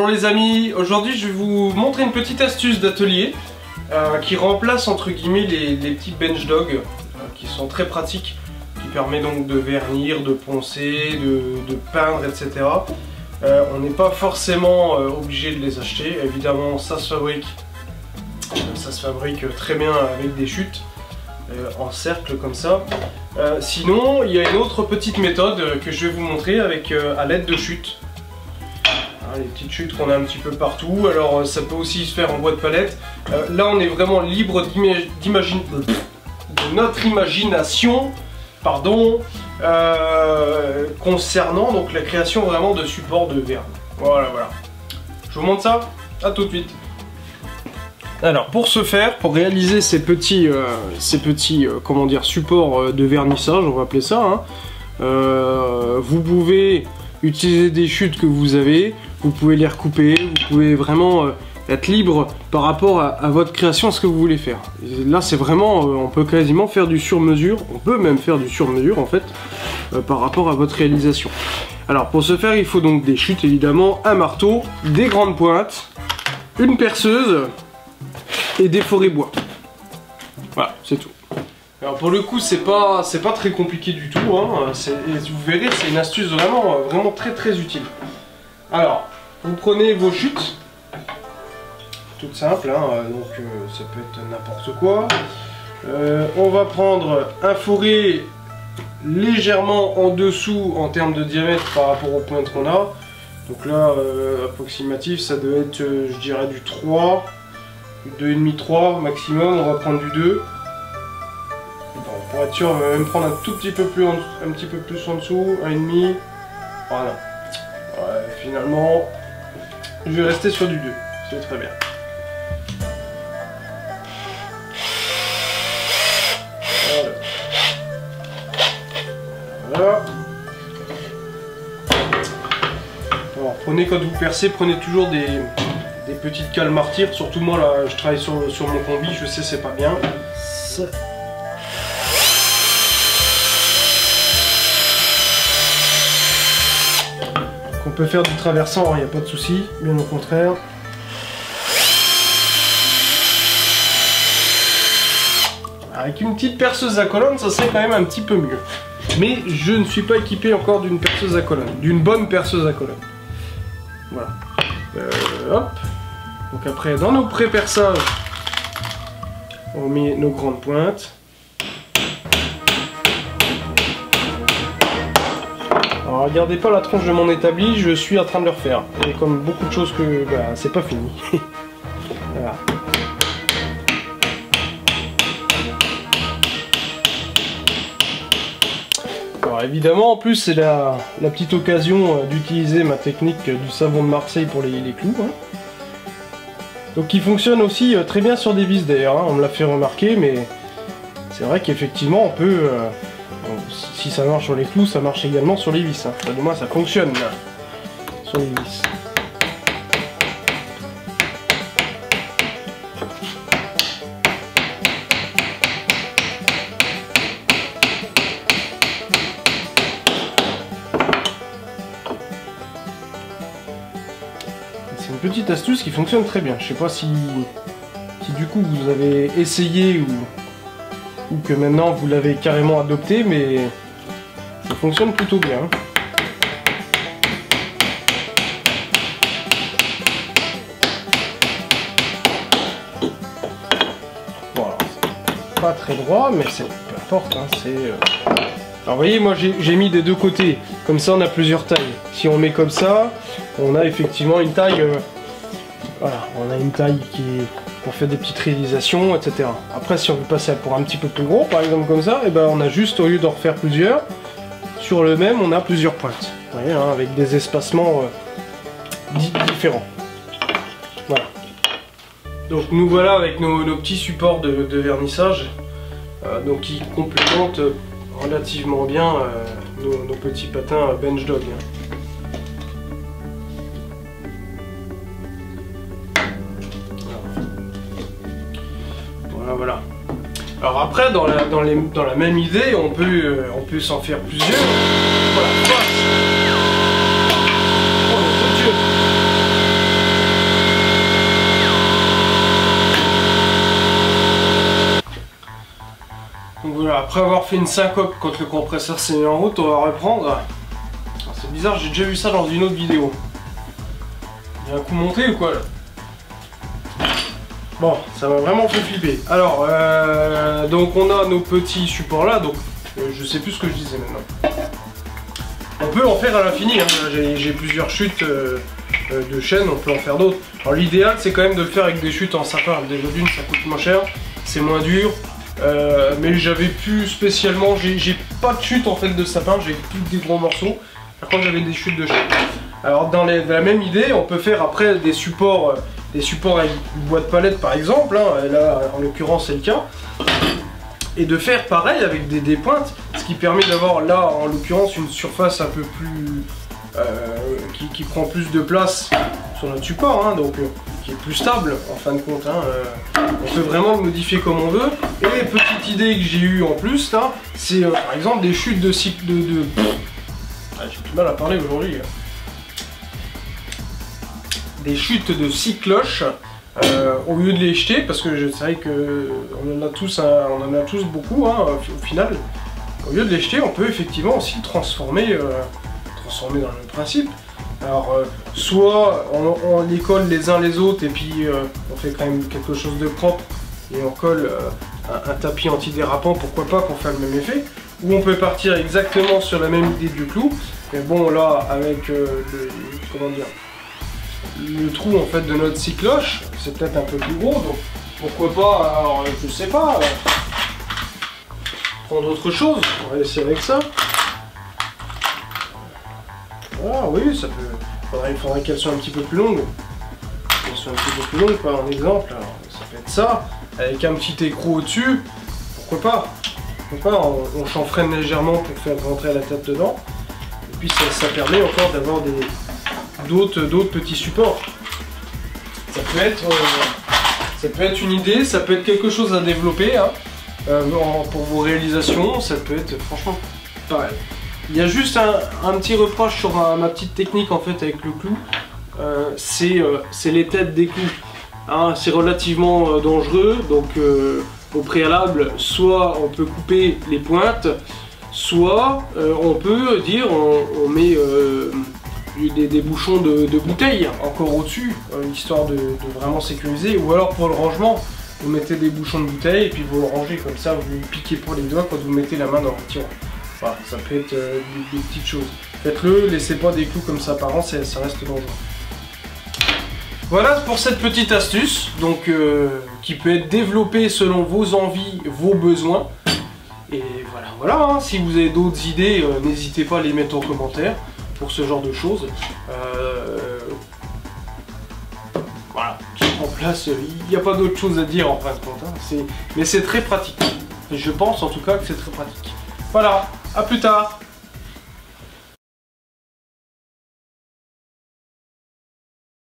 Bonjour les amis, aujourd'hui je vais vous montrer une petite astuce d'atelier qui remplace entre guillemets les petits bench dogs qui sont très pratiques, qui permet donc de vernir, de poncer, de peindre, etc. On n'est pas forcément obligé de les acheter, évidemment ça se fabrique très bien avec des chutes en cercle comme ça. Sinon il y a une autre petite méthode que je vais vous montrer avec à l'aide de chutes. Les petites chutes qu'on a un petit peu partout, alors ça peut aussi se faire en bois de palette. Là on est vraiment libre de notre imagination, pardon, concernant donc la création vraiment de supports de vernis. Voilà. Je vous montre ça, à tout de suite. Alors pour ce faire, pour réaliser ces petits comment dire, supports de vernissage, on va appeler ça, hein, vous pouvez utiliser des chutes que vous avez, vous pouvez les recouper, vous pouvez vraiment être libre par rapport à votre création, ce que vous voulez faire. Et là c'est vraiment, on peut quasiment faire du sur-mesure, on peut même faire du sur-mesure en fait, par rapport à votre réalisation. Alors pour ce faire, il faut donc des chutes évidemment, un marteau, des grandes pointes, une perceuse et des forêts bois. Voilà, c'est tout. Alors pour le coup c'est pas très compliqué du tout, hein. Vous verrez, c'est une astuce vraiment très utile. Alors vous prenez vos chutes, toutes simples, hein, donc ça peut être n'importe quoi. On va prendre un forêt légèrement en dessous en termes de diamètre par rapport aux pointes qu'on a. Donc là approximatif ça doit être je dirais du 3, 2,5-3 maximum, on va prendre du 2. Pour être sûr, on va même prendre un tout petit peu plus en dessous, 1,5. Voilà. Ouais, finalement, je vais rester sur du 2. C'est très bien. Voilà. Alors, prenez, quand vous percez, prenez toujours des petites cales martyrs. Surtout moi, là, je travaille sur mon combi, je sais c'est pas bien. On peut faire du traversant, il n'y a pas de souci, bien au contraire. Avec une petite perceuse à colonne, ça serait quand même un petit peu mieux. Mais je ne suis pas équipé encore d'une perceuse à colonne, d'une bonne perceuse à colonne. Voilà. Hop. Donc après, dans nos pré-perçages, on met nos grandes pointes. Alors regardez pas la tronche de mon établi, je suis en train de le refaire. Et comme beaucoup de choses que c'est pas fini. Voilà. Alors évidemment en plus c'est la petite occasion d'utiliser ma technique du savon de Marseille pour les clous. Hein. Donc qui fonctionne aussi très bien sur des vis d'ailleurs, hein. On me l'a fait remarquer, mais c'est vrai qu'effectivement on peut... si ça marche sur les clous, ça marche également sur les vis. Hein. Enfin, du moins, ça fonctionne là, sur les vis. C'est une petite astuce qui fonctionne très bien. Je sais pas si du coup vous avez essayé ou que maintenant vous l'avez carrément adopté, mais ça fonctionne plutôt bien. Voilà, c'est pas très droit, mais c'est peu importe. Hein, alors vous voyez, moi j'ai mis des deux côtés, comme ça on a plusieurs tailles. Si on met comme ça, on a effectivement une taille. Voilà, on a une taille qui est pour faire des petites réalisations, etc. Après, si on veut passer pour un petit peu plus gros, par exemple comme ça, et ben on a juste, au lieu d'en refaire plusieurs, sur le même, on a plusieurs pointes. Vous voyez, hein, avec des espacements différents. Voilà. Donc nous voilà avec nos petits supports de vernissage, donc qui complémentent relativement bien nos petits patins bench dog. Hein. Voilà. Alors après, dans la même idée, on peut s'en faire plusieurs. Voilà. Oh mon Dieu. Donc voilà, après avoir fait une syncope quand le compresseur s'est mis en route, on va reprendre. C'est bizarre, j'ai déjà vu ça dans une autre vidéo. Il y a un coup monté ou quoi là? Bon, ça m'a vraiment fait flipper. Alors, donc on a nos petits supports là, donc je sais plus ce que je disais maintenant. On peut en faire à l'infini, hein. J'ai plusieurs chutes de chaîne, on peut en faire d'autres. Alors l'idéal c'est quand même de le faire avec des chutes en sapin. Déjà d'une, ça coûte moins cher, c'est moins dur. Mais j'avais plus spécialement, j'ai pas de chute en fait de sapin, j'ai plus des gros morceaux. Par contre j'avais des chutes de chaîne. Alors dans la même idée, on peut faire après des supports avec une boîte palette par exemple, hein, là en l'occurrence c'est le cas. Et de faire pareil avec des pointes, ce qui permet d'avoir là en l'occurrence une surface un peu plus... qui prend plus de place sur notre support, hein, donc qui est plus stable en fin de compte. Hein, on peut vraiment le modifier comme on veut. Et petite idée que j'ai eue en plus là, c'est par exemple des chutes de cycle Ah, j'ai du mal à parler aujourd'hui. Des chutes de scie cloche. Au lieu de les jeter, parce que c'est vrai que on en a tous beaucoup, hein, au final. Au lieu de les jeter, on peut effectivement aussi transformer dans le même principe. Alors, soit on les colle les uns les autres et puis on fait quand même quelque chose de propre et on colle un tapis antidérapant, pourquoi pas, pour faire le même effet. Ou on peut partir exactement sur la même idée du clou. Mais bon, là, avec le trou en fait de notre scie cloche, c'est peut-être un peu plus gros, donc pourquoi pas, alors je sais pas, prendre autre chose. On va essayer avec ça. Voilà, oui, ça peut. Il faudrait qu'elle soit un petit peu plus longue. Qu'elle soit un petit peu plus longue, par exemple. Alors, ça peut être ça, avec un petit écrou au-dessus. Pourquoi pas? Pourquoi pas, on chanfreine légèrement pour faire rentrer la tête dedans. Et puis ça permet encore d'avoir d'autres petits supports. Ça peut être une idée, ça peut être quelque chose à développer, hein, pour vos réalisations. Ça peut être franchement pareil. Il y a juste un petit reproche sur ma petite technique en fait avec le clou, c'est les têtes des clous. Hein, c'est relativement dangereux, donc au préalable, soit on peut couper les pointes, soit on peut dire on met des bouchons de bouteilles encore au-dessus, histoire de vraiment sécuriser, ou alors pour le rangement, vous mettez des bouchons de bouteilles et puis vous le rangez comme ça, vous ne piquez pas les doigts quand vous mettez la main dans le tiroir. Voilà, ça peut être des petites choses. Faites-le, laissez pas des clous comme ça par an, ça reste dangereux. Voilà pour cette petite astuce, donc qui peut être développée selon vos envies, vos besoins. Et voilà, hein, si vous avez d'autres idées, n'hésitez pas à les mettre en commentaire pour ce genre de choses. Voilà, en place, il n'y a pas d'autre chose à dire en fin de compte, hein, mais c'est très pratique. Je pense en tout cas que c'est très pratique. Voilà, à plus tard.